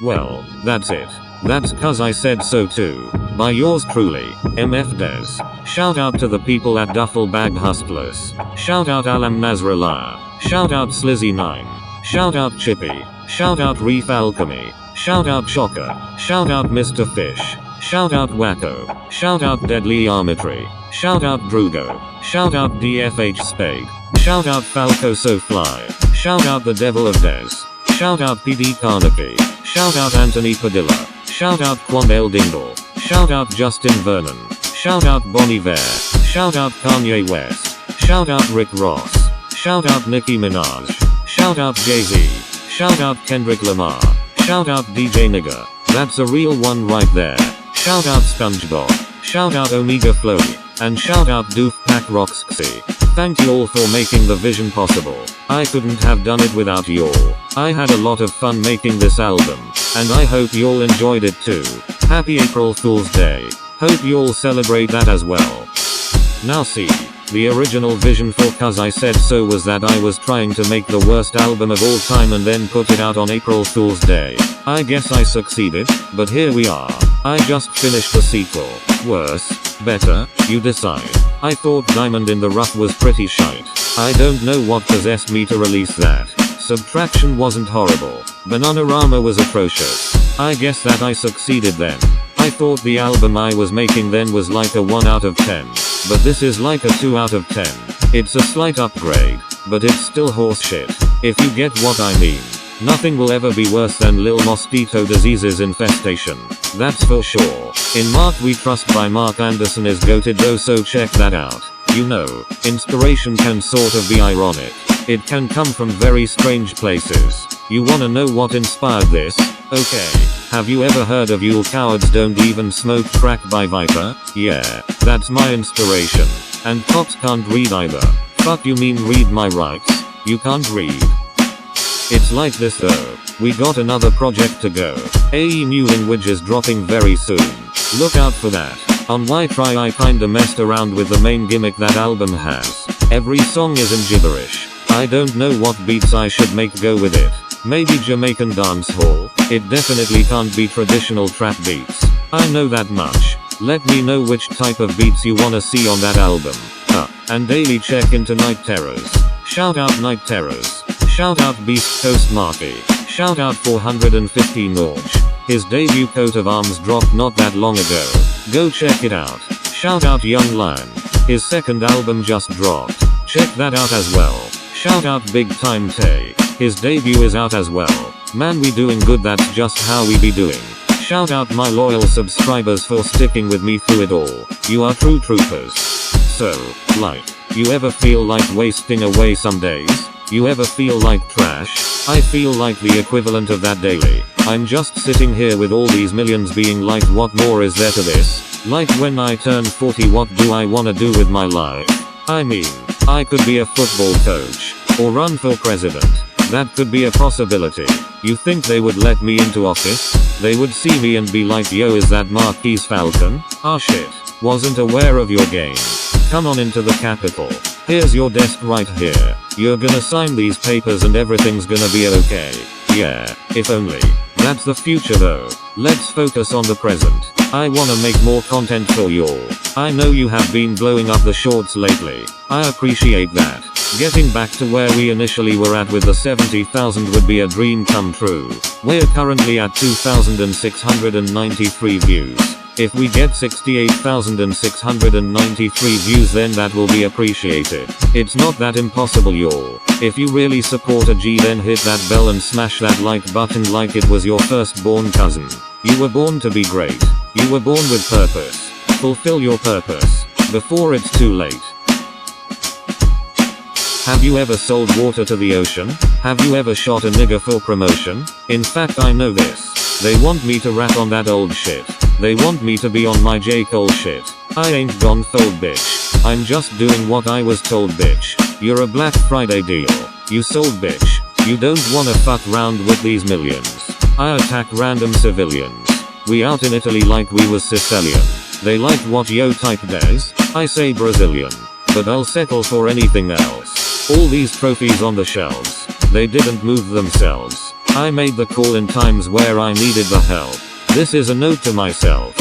Well, that's it. That's 'cause I said so too. By yours truly, MF Dez. Shout out to the people at Duffel Bag Hustlers. Shout out Alam Nasrallah. Shout out Slizzy9. Shout out Chippy. Shout out Reef Alchemy. Shout out Shocker. Shout out Mr. Fish. Shout out Wacko. Shout out Deadly Armitry. Shout out Drugo. Shout out DFH Spade. Shout out Falco So Fly. Shout out the Devil of Dez. Shout out PD Carnaby. Shout out Anthony Padilla. Shout out Quandale Dingle. Shout out Justin Vernon. Shout out Bon Iver. Shout out Kanye West. Shout out Rick Ross. Shout out Nicki Minaj. Shout out Jay-Z. Shout out Kendrick Lamar. Shout out DJ Nigga. That's a real one right there. Shout out SpongeBob. Shout out Omega Flowy. And shout out Doof Pack Roxy. Thank you all for making the vision possible. I couldn't have done it without you all. I had a lot of fun making this album. And I hope you all enjoyed it too. Happy April Fool's Day. Hope you all celebrate that as well. Now see. The original vision for 'Cause I Said So was that I was trying to make the worst album of all time and then put it out on April Fool's Day. I guess I succeeded, but here we are. I just finished the sequel. Worse, better, you decide. I thought Diamond in the Rough was pretty shite. I don't know what possessed me to release that. Subtraction wasn't horrible. Bananarama was atrocious. I guess that I succeeded then. I thought the album I was making then was like a 1 out of 10. But this is like a 2 out of 10. It's a slight upgrade, but it's still horseshit. If you get what I mean. Nothing will ever be worse than Lil Mosquito Disease's Infestation. That's for sure. In Mark We Trust by Mark Anderson is goated though, so check that out. You know, inspiration can sort of be ironic. It can come from very strange places. You wanna know what inspired this? Okay. Have you ever heard of "You'll Cowards Don't Even Smoke Crack" by Viper? Yeah, that's my inspiration. And cops can't read either. Fuck you mean read my rights? You can't read. It's like this though. We got another project to go. AE New Language is dropping very soon. Look out for that. On Why Try I kinda messed around with the main gimmick that album has. Every song is in gibberish. I don't know what beats I should make go with it. Maybe Jamaican dancehall. It definitely can't be traditional trap beats. I know that much. Let me know which type of beats you wanna see on that album. And daily check into Night Terrors. Shout out Night Terrors. Shout out Beast Coast Marky. Shout out 450 Norge. His debut coat of arms dropped not that long ago. Go check it out. Shout out Young Lion. His second album just dropped. Check that out as well. Shout out Big Time Tay. His debut is out as well. Man, we doing good, that's just how we be doing. Shout out my loyal subscribers for sticking with me through it all. You are true troopers. So, like, you ever feel like wasting away some days? You ever feel like trash? I feel like the equivalent of that daily. I'm just sitting here with all these millions being like, what more is there to this? Like, when I turn 40, what do I wanna do with my life? I mean, I could be a football coach. Or run for president. That could be a possibility. You think they would let me into office? They would see me and be like, yo, is that Marquise Falcon? Ah shit. Wasn't aware of your game. Come on into the Capitol. Here's your desk right here. You're gonna sign these papers and everything's gonna be okay. Yeah, if only. That's the future though. Let's focus on the present. I wanna make more content for y'all. I know you have been blowing up the shorts lately. I appreciate that. Getting back to where we initially were at with the 70,000 would be a dream come true. We're currently at 2,693 views. If we get 68,693 views, then that will be appreciated. It's not that impossible, y'all. If you really support a G, then hit that bell and smash that like button like it was your firstborn cousin. You were born to be great. You were born with purpose. Fulfill your purpose before it's too late. Have you ever sold water to the ocean? Have you ever shot a nigga for promotion? In fact, I know this. They want me to rap on that old shit. They want me to be on my J. Cole shit. I ain't gone fold, bitch. I'm just doing what I was told, bitch. You're a Black Friday deal. You sold, bitch. You don't wanna fuck round with these millions. I attack random civilians. We out in Italy like we was Sicilian. They like what yo type Dez? I say Brazilian. But I'll settle for anything else. All these trophies on the shelves. They didn't move themselves. I made the call in times where I needed the help. This is a note to myself.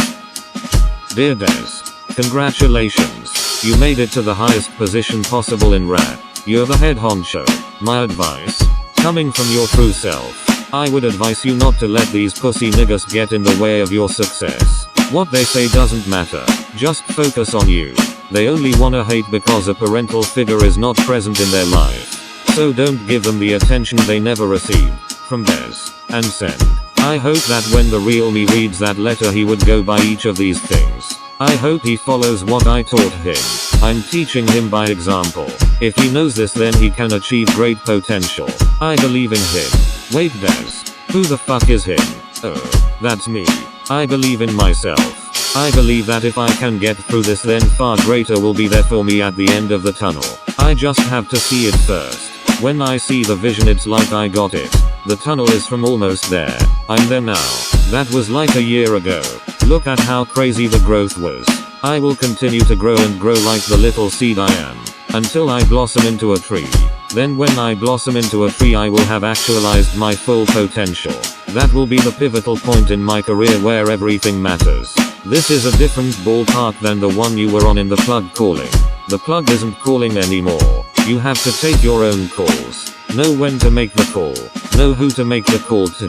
Dear Dez, congratulations. You made it to the highest position possible in rap. You're the head honcho. My advice? Coming from your true self, I would advise you not to let these pussy niggas get in the way of your success. What they say doesn't matter. Just focus on you. They only wanna hate because a parental figure is not present in their life. So don't give them the attention they never received. From Dez. And send. I hope that when the real me reads that letter he would go by each of these things. I hope he follows what I taught him. I'm teaching him by example. If he knows this, then he can achieve great potential. I believe in him. Wait, Dez. Who the fuck is him? Oh, that's me. I believe in myself. I believe that if I can get through this, then far greater will be there for me at the end of the tunnel. I just have to see it first. When I see the vision, it's like I got it. The tunnel is from almost there. I'm there now. That was like a year ago. Look at how crazy the growth was. I will continue to grow and grow like the little seed I am. Until I blossom into a tree. Then when I blossom into a tree, I will have actualized my full potential. That will be the pivotal point in my career where everything matters. This is a different ballpark than the one you were on in the plug calling. The plug isn't calling anymore. You have to take your own calls. Know when to make the call. Know who to make the call to.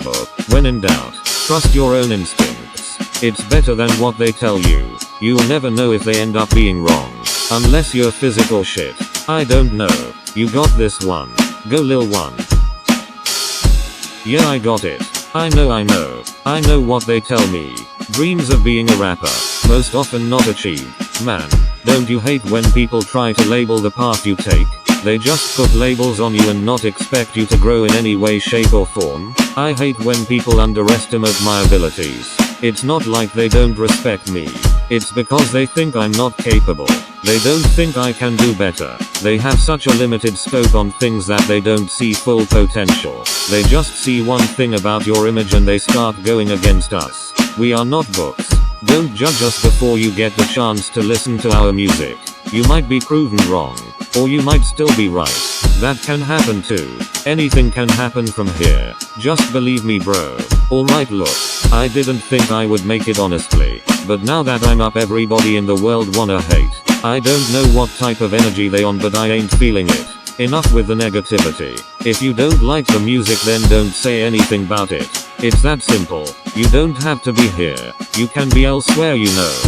When in doubt, trust your own instincts. It's better than what they tell you. You'll never know if they end up being wrong. Unless you're physical shit. I don't know. You got this one. Go Lil One. Yeah, I got it. I know. I know what they tell me. Dreams of being a rapper. Most often not achieved. Man, don't you hate when people try to label the path you take? They just put labels on you and not expect you to grow in any way, shape or form. I hate when people underestimate my abilities. It's not like they don't respect me. It's because they think I'm not capable. They don't think I can do better. They have such a limited scope on things that they don't see full potential. They just see one thing about your image and they start going against us. We are not books. Don't judge us before you get the chance to listen to our music. You might be proven wrong. Or you might still be right. That can happen too. Anything can happen from here. Just believe me, bro. Alright, look. I didn't think I would make it honestly. But now that I'm up, everybody in the world wanna hate. I don't know what type of energy they on, but I ain't feeling it. Enough with the negativity. If you don't like the music, then don't say anything about it. It's that simple. You don't have to be here. You can be elsewhere, you know.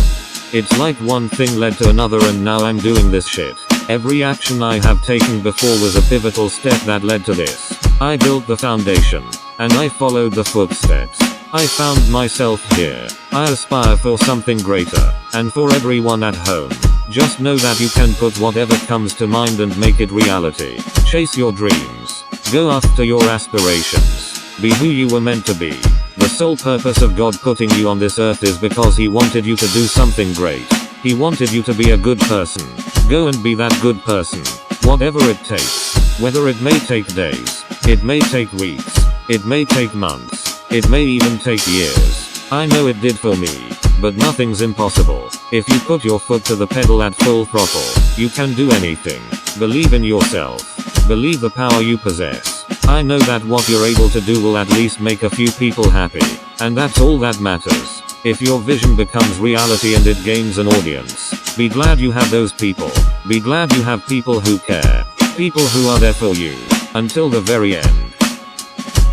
It's like one thing led to another and now I'm doing this shit. Every action I have taken before was a pivotal step that led to this. I built the foundation. And I followed the footsteps. I found myself here. I aspire for something greater. And for everyone at home, just know that you can put whatever comes to mind and make it reality. Chase your dreams. Go after your aspirations. Be who you were meant to be. The sole purpose of God putting you on this earth is because He wanted you to do something great. He wanted you to be a good person. Go and be that good person. Whatever it takes. Whether it may take days. It may take weeks. It may take months. It may even take years. I know it did for me. But nothing's impossible. If you put your foot to the pedal at full throttle, you can do anything. Believe in yourself. Believe the power you possess. I know that what you're able to do will at least make a few people happy. And that's all that matters. If your vision becomes reality and it gains an audience, be glad you have those people. Be glad you have people who care. People who are there for you. Until the very end.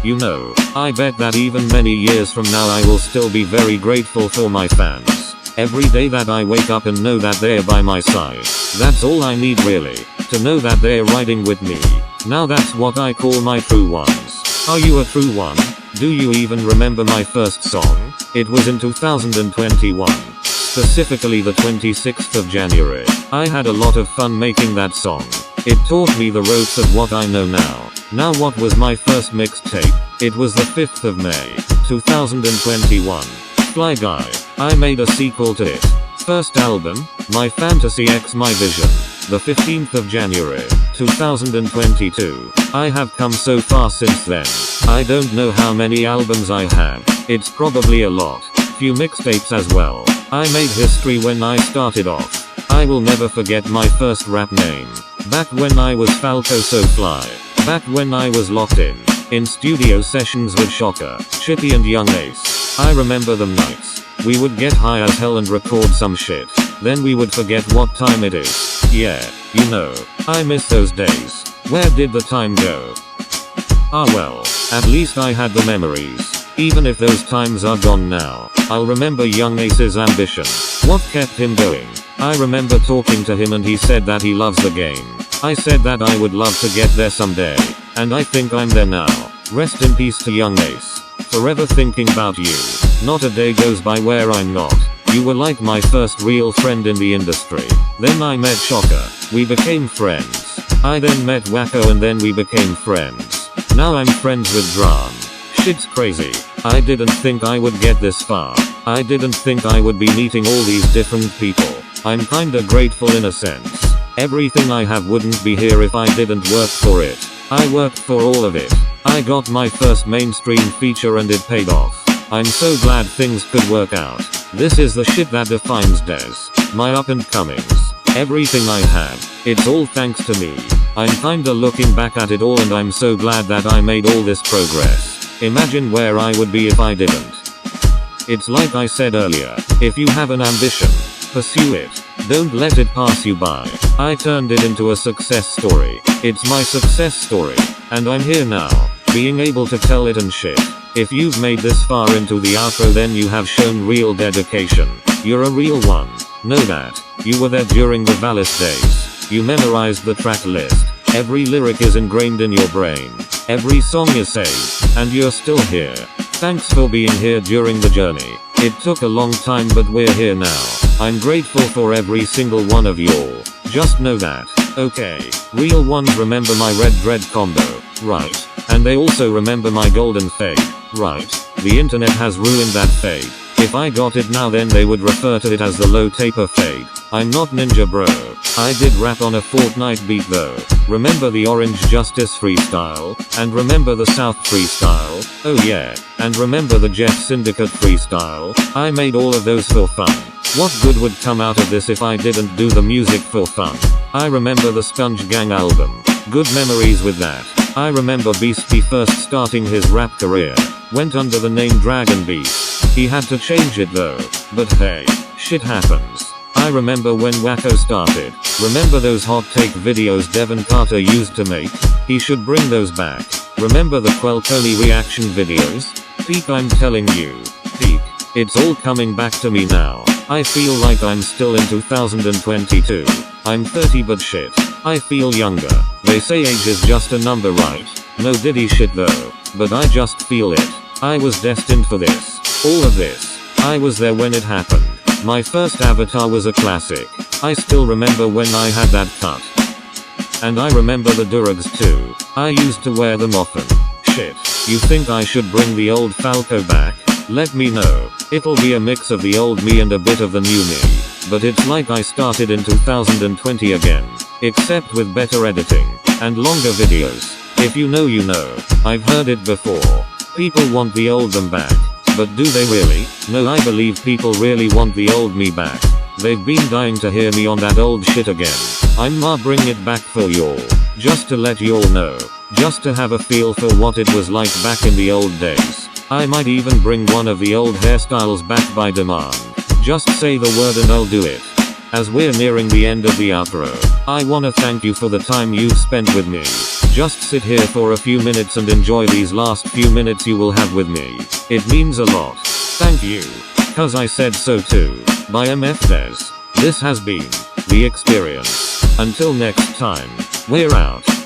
You know, I bet that even many years from now I will still be very grateful for my fans. Every day that I wake up and know that they're by my side. That's all I need really. To know that they're riding with me. Now that's what I call my true ones. Are you a true one? Do you even remember my first song? It was in 2021. Specifically the 26th of January. I had a lot of fun making that song. It taught me the ropes of what I know now. Now what was my first mixtape? It was the 5th of May, 2021. Fly Guy. I made a sequel to it. First album, My Fantasy X My Vision. The 15th of January, 2022. I have come so far since then. I don't know how many albums I have. It's probably a lot. Few mixtapes as well. I made history when I started off. I will never forget my first rap name. Back when I was Falco So Fly. Back when I was locked in studio sessions with Shocker, Chippy and Young Ace. I remember them nights. We would get high as hell and record some shit. Then we would forget what time it is. Yeah, you know, I miss those days. Where did the time go? Ah well, at least I had the memories. Even if those times are gone now, I'll remember Young Ace's ambition. What kept him going? I remember talking to him and he said that he loves the game. I said that I would love to get there someday. And I think I'm there now. Rest in peace to Young Ace. Forever thinking about you. Not a day goes by where I'm not. You were like my first real friend in the industry. Then I met Shocker. We became friends. I then met Wacko and then we became friends. Now I'm friends with Drum. Shit's crazy. I didn't think I would get this far. I didn't think I would be meeting all these different people. I'm kinda grateful in a sense. Everything I have wouldn't be here if I didn't work for it. I worked for all of it. I got my first mainstream feature and it paid off. I'm so glad things could work out. This is the shit that defines Dezze. My up and comings. Everything I had. It's all thanks to me. I'm kinda looking back at it all and I'm so glad that I made all this progress. Imagine where I would be if I didn't. It's like I said earlier, if you have an ambition, pursue it. Don't let it pass you by. I turned it into a success story. It's my success story. And I'm here now, being able to tell it and shit. If you've made this far into the outro then you have shown real dedication. You're a real one. Know that. You were there during the Valis days. You memorized the track list. Every lyric is ingrained in your brain. Every song is saved. And you're still here. Thanks for being here during the journey. It took a long time but we're here now. I'm grateful for every single one of y'all. Just know that. Okay. Real ones remember my red dread combo. Right. And they also remember my golden fade. Right. The internet has ruined that fade. If I got it now then they would refer to it as the low taper fade. I'm not ninja bro. I did rap on a Fortnite beat though. Remember the Orange Justice freestyle? And remember the South freestyle? Oh yeah. And remember the Jeff Syndicate freestyle? I made all of those for fun. What good would come out of this if I didn't do the music for fun? I remember the Sponge Gang album. Good memories with that. I remember Beastie first starting his rap career. Went under the name Dragon Beast. He had to change it though. But hey, shit happens. I remember when Wacko started. Remember those hot take videos Devin Carter used to make? He should bring those back. Remember the Quelconi reaction videos? Peak, I'm telling you. Peak. It's all coming back to me now. I feel like I'm still in 2022. I'm 30 but shit. I feel younger. They say age is just a number, right? No diddy shit though. But I just feel it. I was destined for this. All of this. I was there when it happened. My first avatar was a classic. I still remember when I had that cut. And I remember the Durags too. I used to wear them often. Shit. You think I should bring the old Falco back? Let me know. It'll be a mix of the old me and a bit of the new me. But it's like I started in 2020 again. Except with better editing. And longer videos. If you know you know. I've heard it before. People want the old them back. But do they really? No, I believe people really want the old me back. They've been dying to hear me on that old shit again. I'ma bring it back for y'all. Just to let y'all know. Just to have a feel for what it was like back in the old days. I might even bring one of the old hairstyles back by demand. Just say the word and I'll do it. As we're nearing the end of the outro, I wanna thank you for the time you've spent with me. Just sit here for a few minutes and enjoy these last few minutes you will have with me. It means a lot. Thank you. Cause I said so too. By MF Dezze. This has been The Experience. Until next time, we're out.